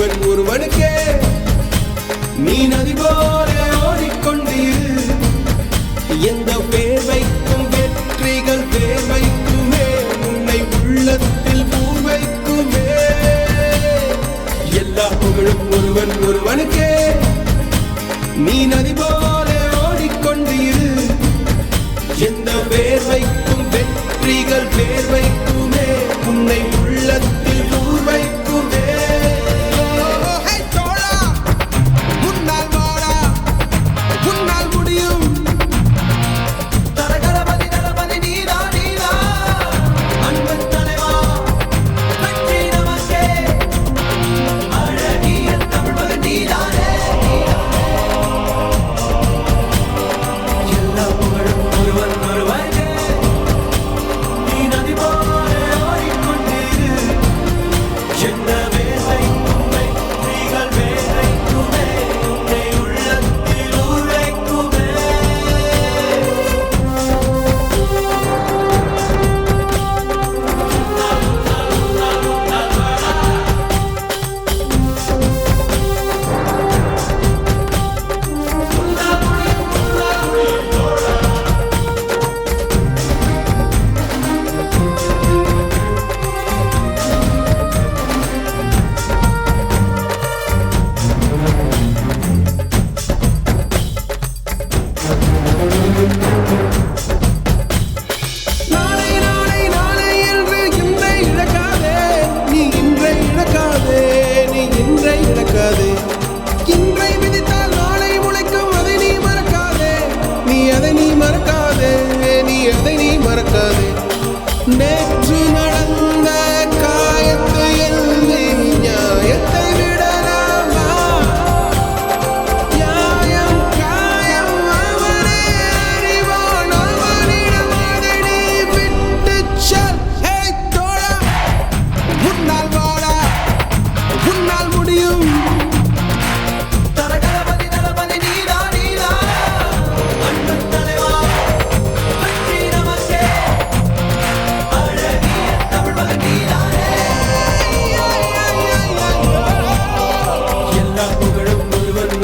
ஒருவன் ஒருவனுக்கே நீ நதி போல ஓடிக்கொண்டீர். எந்த பேர் வைக்கும் வெற்றிகள் பேர் வைக்குமே, உன்னை உள்ளத்தில் பூர் வைக்குமே. எல்லா புகழும் ஒருவன் ஒருவனுக்கே நீ நதி போல ஓடிக்கொண்டீர். எந்த பேர் வைக்கும் வெற்றிகள் பேர் வைக்குமே, உன்னை உள்ளத்தில் பூர் வைக்குமே. நேற்று நடந்த காயத்தை எழுதி நியாயத்தை விடலாமா? நியாயம் காயம் அவனே அறிவான், அவனிடம் அதை நீ விட்டுச் செல். ஹே தோழா, உன்னால் வாழா, உன்னால் முடியும்.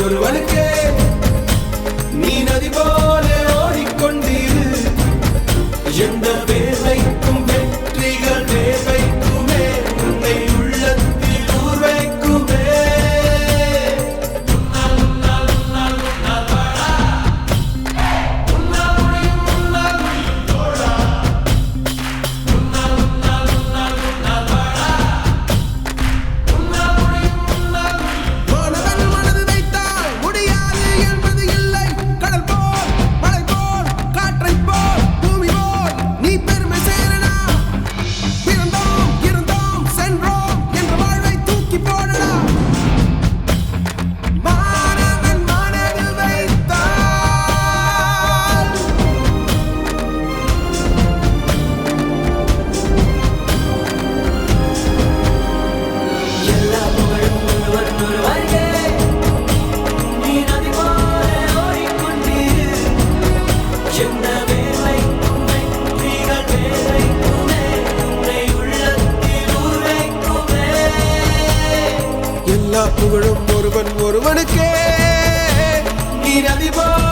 ஒருவனுக்கே நீ நதி போல ஓடிக்கொண்டீர். எந்த பேர் வைக்கும் வெற்றிகள் பேர் வைக்குமே, உன்னை உள்ளத்தில் ஊர் வைக்குமே. எல்லா புகழும் ஒருவன் ஒருவனுக்கே நீ நதி போல